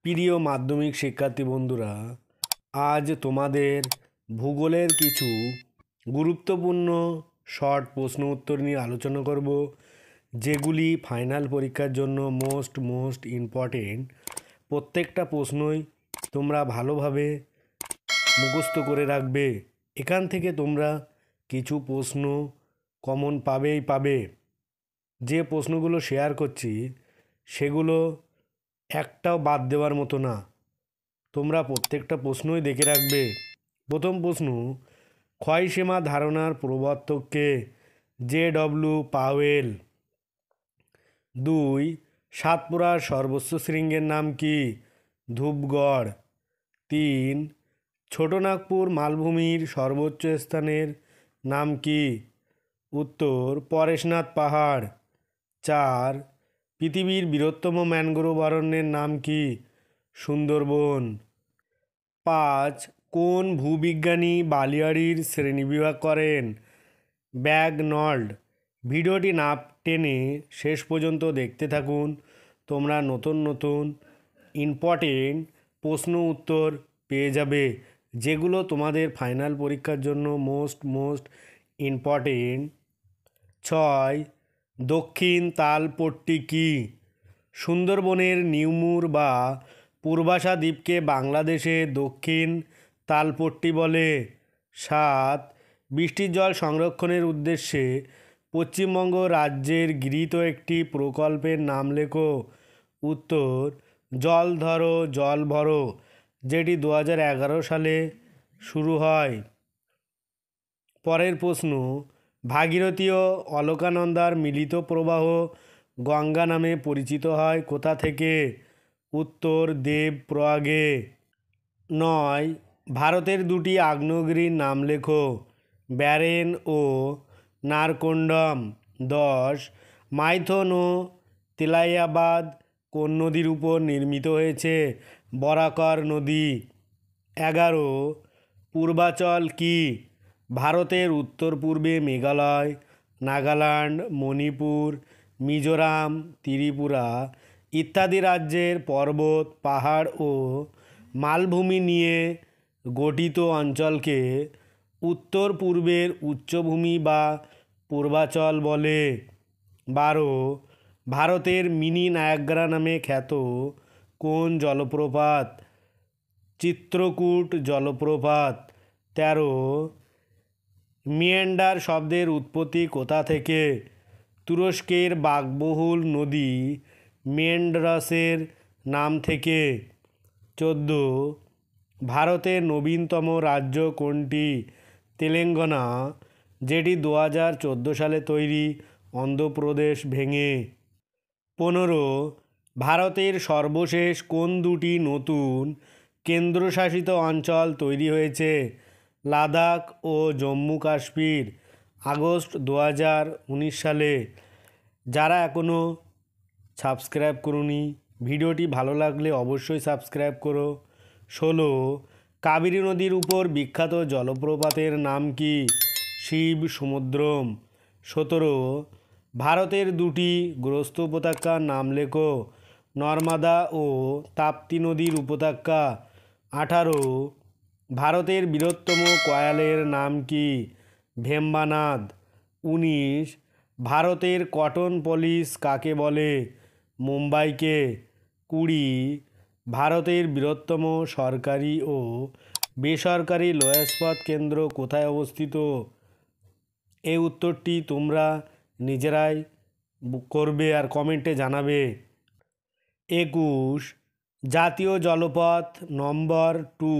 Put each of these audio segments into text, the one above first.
প্রিয় মাধ্যমিক শিক্ষার্থী বন্ধুরা, আজ তোমাদের ভূগোলের কিছু গুরুত্বপূর্ণ শর্ট প্রশ্ন উত্তর নিয়ে আলোচনা করব, যেগুলি ফাইনাল পরীক্ষার জন্য মোস্ট ইম্পর্টেন্ট। প্রত্যেকটা প্রশ্নই তোমরা ভালোভাবে মুখস্থ করে রাখবে। এখান থেকে তোমরা কিছু প্রশ্ন কমন পাবে। যে প্রশ্নগুলো শেয়ার করছি সেগুলো একটাও বাদ দেওয়ার মতো না। তোমরা প্রত্যেকটা প্রশ্নই দেখে রাখবে। প্রথম প্রশ্ন, ক্ষয়সীমা ধারণার প্রবর্তককে জে.ডব্লিউ. পাওয়েল। 2. সাতপুরার সর্বোচ্চ শৃঙ্গের নাম কি? ধূপগড়। 3. ছোটনাগপুর মালভূমির সর্বোচ্চ স্থানের নাম কি? উত্তর পরেশনাথ পাহাড়। 4. পৃথিবীর বৃহত্তম ম্যানগ্রোভ অরণ্যের নাম কি? সুন্দরবন। 5. কোন ভূবিজ্ঞানী বালিয়াড়ির শ্রেণীবিভাগ করেন? ব্যাগনল্ড। ভিডিওটি না টেনে শেষ পর্যন্ত দেখতে থাকুন। তোমরা নতুন ইম্পর্টেন্ট প্রশ্ন উত্তর পেয়ে যাবে, যেগুলো তোমাদের ফাইনাল পরীক্ষার জন্য মোস্ট ইম্পর্টেন্ট। 6. দক্ষিণ তালপট্টি কি? সুন্দরবনের নিউমুর বা পূর্বাশা দ্বীপকে বাংলাদেশে দক্ষিণ তালপট্টি বলে। 7. বৃষ্টির জল সংরক্ষণের উদ্দেশ্যে পশ্চিমবঙ্গ রাজ্যের গৃহীত একটি প্রকল্পের নাম লেখো। উত্তর জল ধরো জল ভরো, যেটি 2011 সালে শুরু হয়। পরের প্রশ্ন, ভাগীরথী ও অলকানন্দার মিলিত প্রবাহ গঙ্গা নামে পরিচিত হয় কোথা থেকে? উত্তর দেবপ্রয়াগে। 9. ভারতের দুটি আগ্নেয়গিরির নাম লেখো। ব্যারেন ও নারকোন্ডম। 10. মাইথন ও তেলাইয়াবাদ কোন নদীর উপর নির্মিত হয়েছে? বরাকর নদী। 11. পূর্বাচল কি? ভারতের উত্তর পূর্বে মেঘালয়, নাগাল্যান্ড, মণিপুর, মিজোরাম, ত্রিপুরা ইত্যাদি রাজ্যের পর্বত, পাহাড় ও মালভূমি নিয়ে গঠিত অঞ্চলকে উত্তর পূর্বের উচ্চভূমি বা পূর্বাচল বলে। 12. ভারতের মিনি নায়াগ্রা নামে খ্যাত কোন জলপ্রপাত? চিত্রকূট জলপ্রপাত। 13. মিয়ান্ডার শব্দের উৎপত্তি কোথা থেকে? তুরস্কের ব্যয়বহুল নদী মেন্ডারসের নাম থেকে। 14. ভারতের নবীনতম রাজ্য কোনটি? তেলেঙ্গানা, যেটি 2014 সালে তৈরি অন্ধ্রপ্রদেশ ভেঙে। 15. ভারতের সর্বশেষ কোন দুটি নতুন কেন্দ্রশাসিত অঞ্চল তৈরি হয়েছে? লাদাখ ও জম্মু কাশ্মীর, আগস্ট 2019 সালে। যারা এখনও সাবস্ক্রাইব করোনি, ভিডিওটি ভালো লাগলে অবশ্যই সাবস্ক্রাইব করো। 16. কাবেরী নদীর উপর বিখ্যাত জলপ্রপাতের নাম কি? শিব সমুদ্রম। 17. ভারতের দুটি গ্রস্ত উপত্যকার নাম লেখো। নর্মদা ও তাপ্তি নদীর উপত্যকা। 18. ভারতের বৃহত্তম কয়ালের নাম কি? ভেম্বানাদ। 19. ভারতের কটন পলিশ কাকে বলে? মুম্বাইকে। 20. ভারতের বৃহত্তম সরকারি ও বেসরকারি লৌহইস্পাত কেন্দ্র কোথায় অবস্থিত? এই উত্তরটি তোমরা নিজেরাই করবে আর কমেন্টে জানাবে। 21. জাতীয় জলপথ নম্বর 2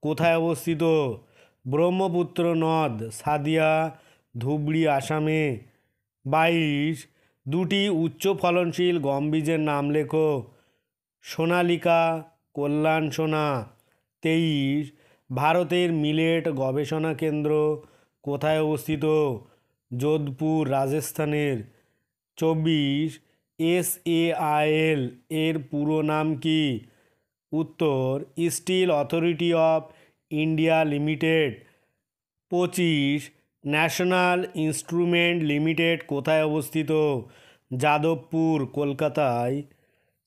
কোথায় অবস্থিত? ব্রহ্মপুত্র নদ, সাদিয়া, ধুবড়ী, আসামে। 22. দুটি উচ্চ ফলনশীল গম বীজের নাম লেখো। সোনালিকা, কল্যাণ সোনা। 23. ভারতের মিলেট গবেষণা কেন্দ্র কোথায় অবস্থিত? যোধপুর, রাজস্থানের। 24. SAIL এর পুরো নাম কি? উত্তর steel authority of India limited. 25. National instrument limited কোথায় অবস্থিত? যাদবপুর, কলকাতায়।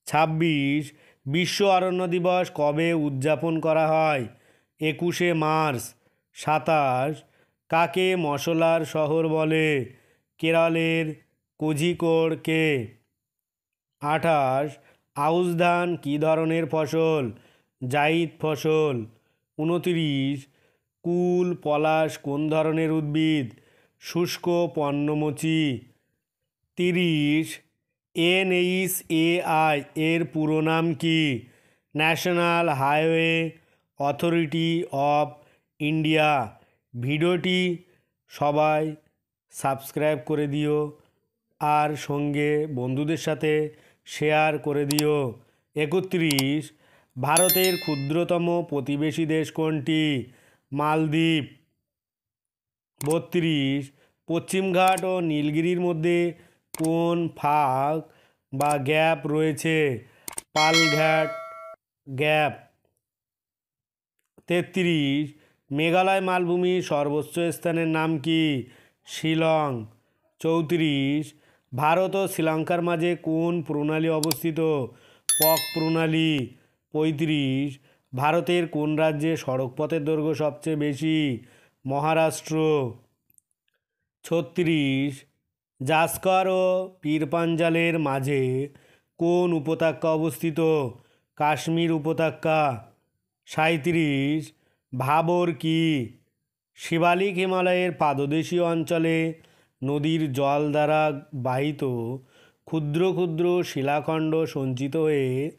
26. বিশ্ব অরণ্য দিবস কবে উদযাপন করা হয়? 21শে মার্চ। 27। কাকে মশলার শহর বলে? কেরলের কোঝিকোড়কে। 28। আউশ ধান কী ধরনের ফসল? জায়িদ ফসল। 29। কুল পলাশ কোন ধরনের উদ্ভিদ? শুষ্ক পর্ণমোচী। 30। NHAI এর পুরো নাম কি? National highway authority of India. ভিডিওটি সবাই সাবস্ক্রাইব করে দিও আর সঙ্গে বন্ধুদের সাথে শেয়ার করে দিও। 31। ভারতের ক্ষুদ্রতম প্রতিবেশী দেশ কোনটি? মালদ্বীপ। 32। পশ্চিমঘাট ও নীলগিরির মধ্যে কোন ফাঁক বা গ্যাপ রয়েছে? পালঘাট গ্যাপ। 33। মেঘালয় মালভূমির সর্বোচ্চ স্থানের নাম কি? শিলং। 34। ভারত ও শ্রীলঙ্কার মাঝে কোন প্রণালী অবস্থিত? পক প্রণালী। 35। ভারতের কোন রাজ্যে সড়কপথের দৈর্ঘ্য সবচেয়ে বেশি? মহারাষ্ট্র। 36। জাস্কর ও পীরপাঞ্জালের মাঝে কোন উপত্যকা অবস্থিত? কাশ্মীর উপত্যকা। 37। ভাবর কি? শিবালিক হিমালয়ের পাদদেশীয় অঞ্চলে নদীর জল দ্বারা বাহিত ক্ষুদ্র ক্ষুদ্র শিলাখণ্ড সঞ্চিত হয়ে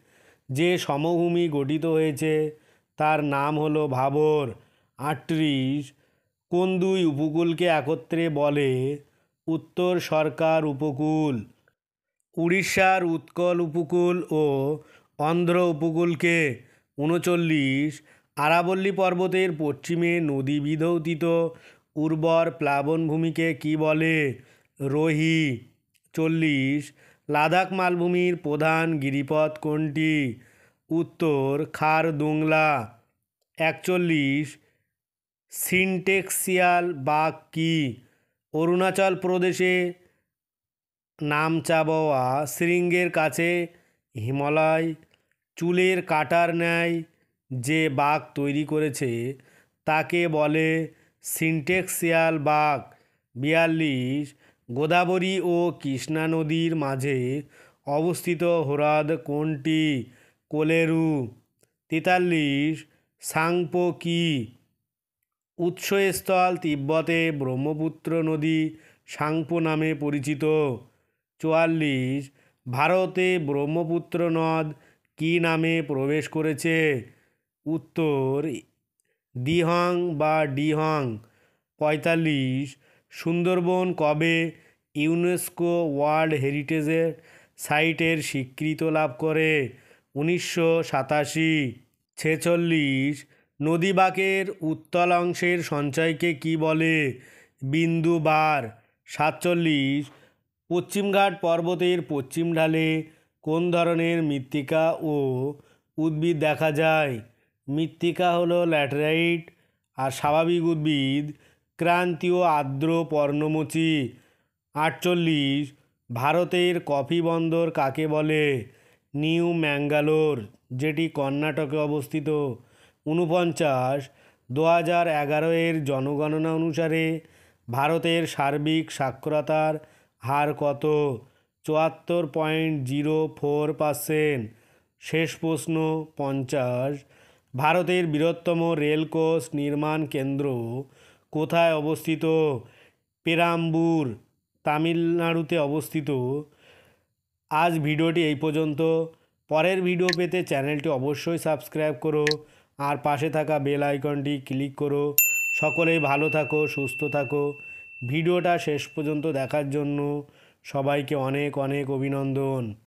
যে সমভূমি গঠিত হয়েছে তার নাম হলো ভাবর। 38। কোন দুই উপকূলকে একত্রে বলে? উত্তর সরকার উপকূল। উড়িষ্যার উৎকল উপকূল ও অন্ধ্র উপকূলকে। 39। আরাবল্লী পর্বতের পশ্চিমে নদী বিধৌতিত উর্বর প্লাবনভূমিকে কি বলে? রোহি। 40। লাদাখ মালভূমির প্রধান গিরিপথ কোনটি? উত্তর খারদুংলা। 41। সিনটেক্সিয়াল বাঘ কি? অরুণাচল প্রদেশে নামচাবোয়া শৃঙ্গের কাছে হিমালয় চুলের কাঁটার ন্যায় যে বাঘ তৈরি করেছে তাকে বলে সিনটেক্সিয়াল বাঘ। 42। গোদাবরী ও কৃষ্ণা নদীর মাঝে অবস্থিত হ্রদ কোনটি? কোলেরু। 43। সাংপো কি? উৎসস্থল তিব্বতে ব্রহ্মপুত্র নদী সাংপো নামে পরিচিত। 44। ভারতে ব্রহ্মপুত্র নদ কী নামে প্রবেশ করেছে? উত্তর দিহং বা ডিহং। 45। সুন্দরবন কবে ইউনেস্কো ওয়ার্ল্ড হেরিটেজ সাইটের স্বীকৃতি লাভ করে? 1987। 46। নদীবাঁকের উত্তল অংশের সঞ্চয়কে কি বলে? বিন্দু বার। 47। পশ্চিমঘাট পর্বতের পশ্চিম ঢালে কোন ধরনের মৃত্তিকা ও উদ্ভিদ দেখা যায়? মৃত্তিকা হলো ল্যাটেরাইট আর স্বাভাবিক উদ্ভিদ ক্রান্তীয় আর্দ্র পর্ণমোচী। 48। ভারতের কফি বন্দর কাকে বলে? নিউ ম্যাঙ্গালোর, যেটি কর্ণাটকে অবস্থিত। 49। 2011 এর জনগণনা অনুসারে ভারতের সার্বিক সাক্ষরতার হার কত? 74.04%। শেষ প্রশ্ন 50। ভারতের বৃহত্তম রেলকোচ নির্মাণ কেন্দ্র কোথায় অবস্থিত? পেরাম্বুর, তামিলনাড়ুতে অবস্থিত। আজ ভিডিওটি এই পর্যন্ত। পরের ভিডিও পেতে চ্যানেলটি অবশ্যই সাবস্ক্রাইব করো আর পাশে থাকা বেল আইকনটি ক্লিক করো। সকলেই ভালো থাকো, সুস্থ থাকো। ভিডিওটা শেষ পর্যন্ত দেখার জন্য সবাইকে অনেক অনেক অভিনন্দন।